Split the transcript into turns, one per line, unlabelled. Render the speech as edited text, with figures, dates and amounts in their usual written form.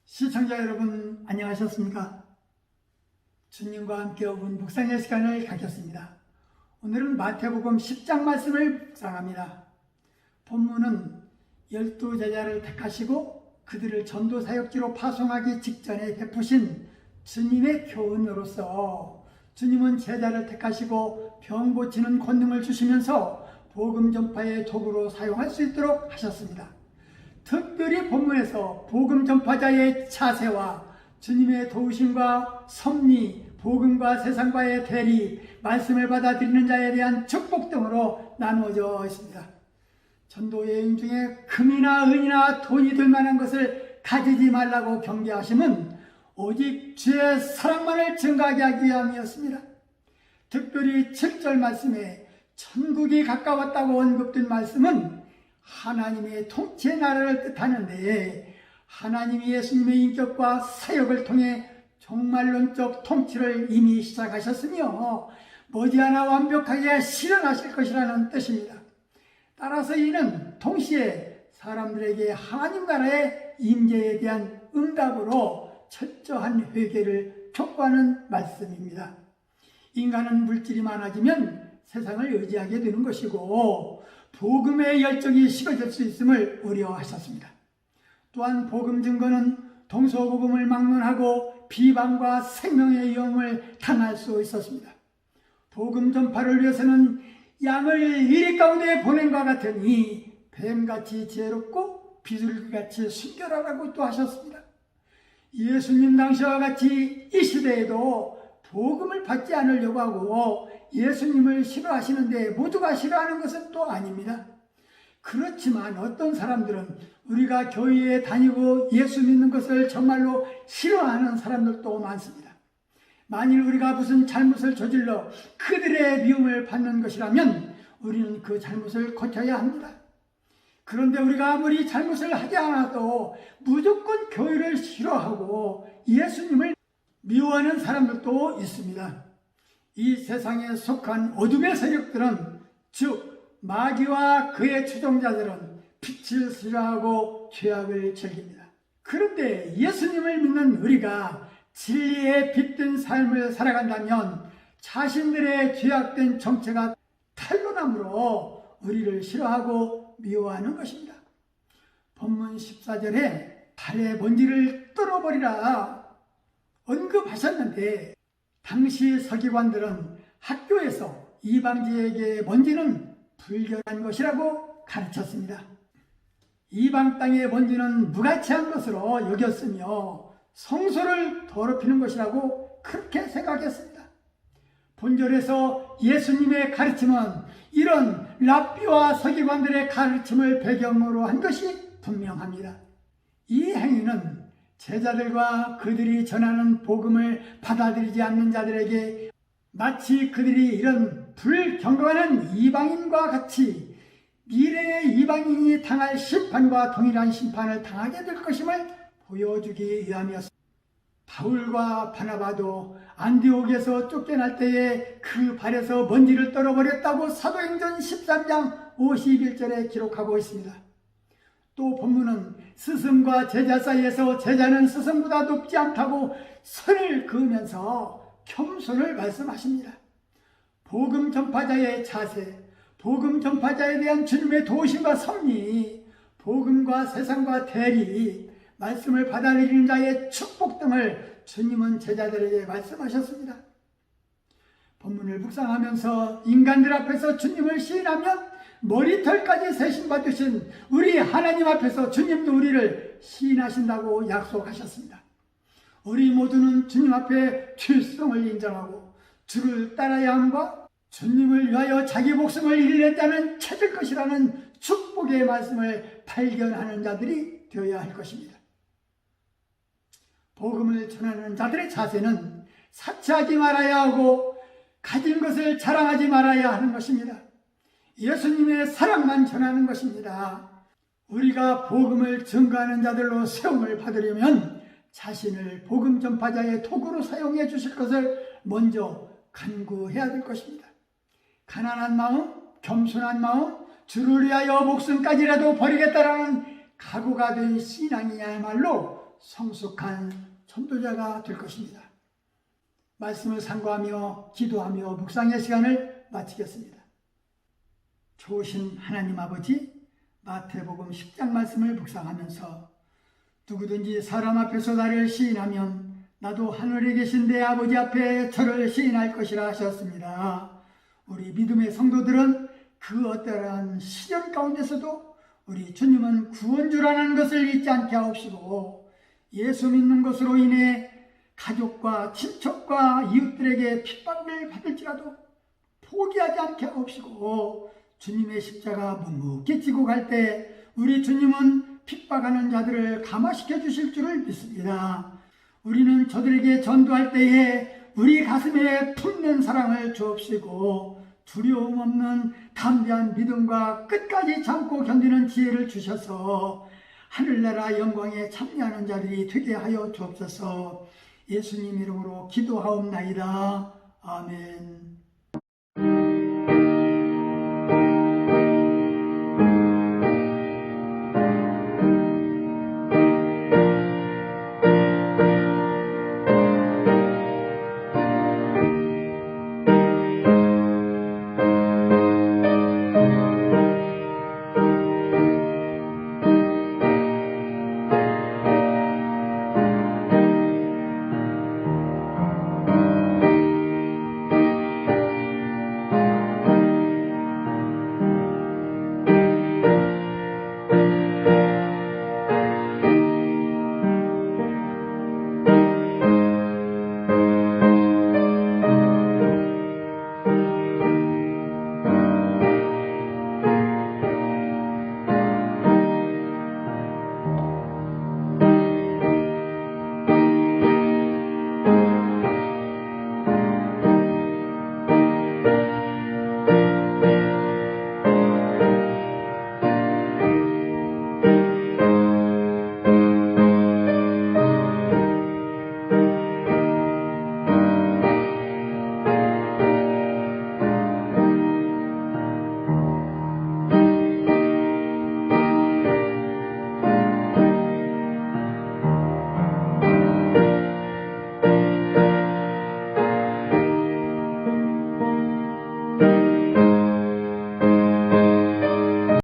시청자 여러분, 안녕하셨습니까? 주님과 함께 온 묵상의 시간을 갖겠습니다. 오늘은 마태복음 10장 말씀을 묵상합니다. 본문은 12제자를 택하시고 그들을 전도사역지로 파송하기 직전에 베푸신 주님의 교훈으로서 주님은 제자를 택하시고 병 고치는 권능을 주시면서 복음 전파의 도구로 사용할 수 있도록 하셨습니다. 특별히 본문에서 복음 전파자의 자세와 주님의 도우심과 섭리, 복음과 세상과의 대리, 말씀을 받아들이는 자에 대한 축복 등으로 나누어져 있습니다. 전도 여행 중에 금이나 은이나 돈이 들 만한 것을 가지지 말라고 경계하심은 오직 주의 사랑만을 증가하게 하기 위함이었습니다. 특별히 7절 말씀에 천국이 가까웠다고 언급된 말씀은 하나님의 통치의 나라를 뜻하는데, 하나님이 예수님의 인격과 사역을 통해 종말론적 통치를 이미 시작하셨으며 머지않아 완벽하게 실현하실 것이라는 뜻입니다. 따라서 이는 동시에 사람들에게 하나님 나라의 임재에 대한 응답으로 철저한 회개를 촉구하는 말씀입니다. 인간은 물질이 많아지면 세상을 의지하게 되는 것이고 복음의 열정이 식어질 수 있음을 우려하셨습니다. 또한 복음 증거는 동서고금을 막론하고 비방과 생명의 위험을 당할 수 있었습니다. 복음 전파를 위해서는 양을 이리 가운데 보낸과 같으니 뱀같이 지혜롭고 비둘기같이 순결하라고 또 하셨습니다. 예수님 당시와 같이 이 시대에도 복음을 받지 않으려고 하고 예수님을 싫어하시는데 모두가 싫어하는 것은 또 아닙니다. 그렇지만 어떤 사람들은 우리가 교회에 다니고 예수 믿는 것을 정말로 싫어하는 사람들도 많습니다. 만일 우리가 무슨 잘못을 저질러 그들의 미움을 받는 것이라면 우리는 그 잘못을 고쳐야 합니다. 그런데 우리가 아무리 잘못을 하지 않아도 무조건 교회를 싫어하고 예수님을 미워하는 사람들도 있습니다. 이 세상에 속한 어둠의 세력들은, 즉 마귀와 그의 추종자들은 빛을 싫어하고 죄악을 즐깁니다. 그런데 예수님을 믿는 우리가 진리에 빛된 삶을 살아간다면 자신들의 죄악된 정체가 탄로남으로 우리를 싫어하고 미워하는 것입니다. 본문 14절에 발의 먼지를 떨어버리라 언급하셨는데, 당시 서기관들은 학교에서 이방지에게 먼지는 불결한 것이라고 가르쳤습니다. 이방 땅의 먼지는 무가치한 것으로 여겼으며 성소를 더럽히는 것이라고 그렇게 생각했습니다. 본절에서 예수님의 가르침은 이런 랍비와 서기관들의 가르침을 배경으로 한 것이 분명합니다. 이 행위는 제자들과 그들이 전하는 복음을 받아들이지 않는 자들에게 마치 그들이 이런 불경건한 이방인과 같이 미래의 이방인이 당할 심판과 동일한 심판을 당하게 될 것임을 보여주기 위함이었습니다. 바울과 바나바도 안디옥에서 쫓겨날 때에 그 발에서 먼지를 떨어버렸다고 사도행전 13장 51절에 기록하고 있습니다. 또 본문은 스승과 제자 사이에서 제자는 스승보다 높지 않다고 선을 그으면서 겸손을 말씀하십니다. 복음 전파자의 자세, 복음 전파자에 대한 주님의 도우심과 섭리, 복음과 세상과 대리, 말씀을 받아들이는 자의 축복 등을 주님은 제자들에게 말씀하셨습니다. 본문을 묵상하면서 인간들 앞에서 주님을 시인하면 머리털까지 세신받으신 우리 하나님 앞에서 주님도 우리를 시인하신다고 약속하셨습니다. 우리 모두는 주님 앞에 죄성을 인정하고 주를 따라야 함과 주님을 위하여 자기 목숨을 잃는 자는 찾을 것이라는 축복의 말씀을 발견하는 자들이 되어야 할 것입니다. 복음을 전하는 자들의 자세는 사치하지 말아야 하고 가진 것을 자랑하지 말아야 하는 것입니다. 예수님의 사랑만 전하는 것입니다. 우리가 복음을 증거하는 자들로 세움을 받으려면 자신을 복음 전파자의 도구로 사용해 주실 것을 먼저 간구해야 될 것입니다. 가난한 마음, 겸손한 마음, 주를 위하여 목숨까지라도 버리겠다라는 각오가 된 신앙이야말로 성숙한 전도자가 될 것입니다. 말씀을 상고하며 기도하며 묵상의 시간을 마치겠습니다. 좋으신 하나님 아버지, 마태복음 10장 말씀을 묵상하면서 누구든지 사람 앞에서 나를 시인하면 나도 하늘에 계신 내 아버지 앞에 저를 시인할 것이라 하셨습니다. 우리 믿음의 성도들은 그 어떠한 시련 가운데서도 우리 주님은 구원주라는 것을 잊지 않게 하옵시고, 예수 믿는 것으로 인해 가족과 친척과 이웃들에게 핍박을 받을지라도 포기하지 않게 하옵시고, 주님의 십자가 묵묵히 지고 갈 때 우리 주님은 핍박하는 자들을 감화시켜 주실 줄을 믿습니다. 우리는 저들에게 전도할 때에 우리 가슴에 품는 사랑을 주옵시고, 두려움 없는 담대한 믿음과 끝까지 참고 견디는 지혜를 주셔서 하늘나라 영광에 참여하는 자들이 되게 하여 주옵소서. 예수님 이름으로 기도하옵나이다. 아멘.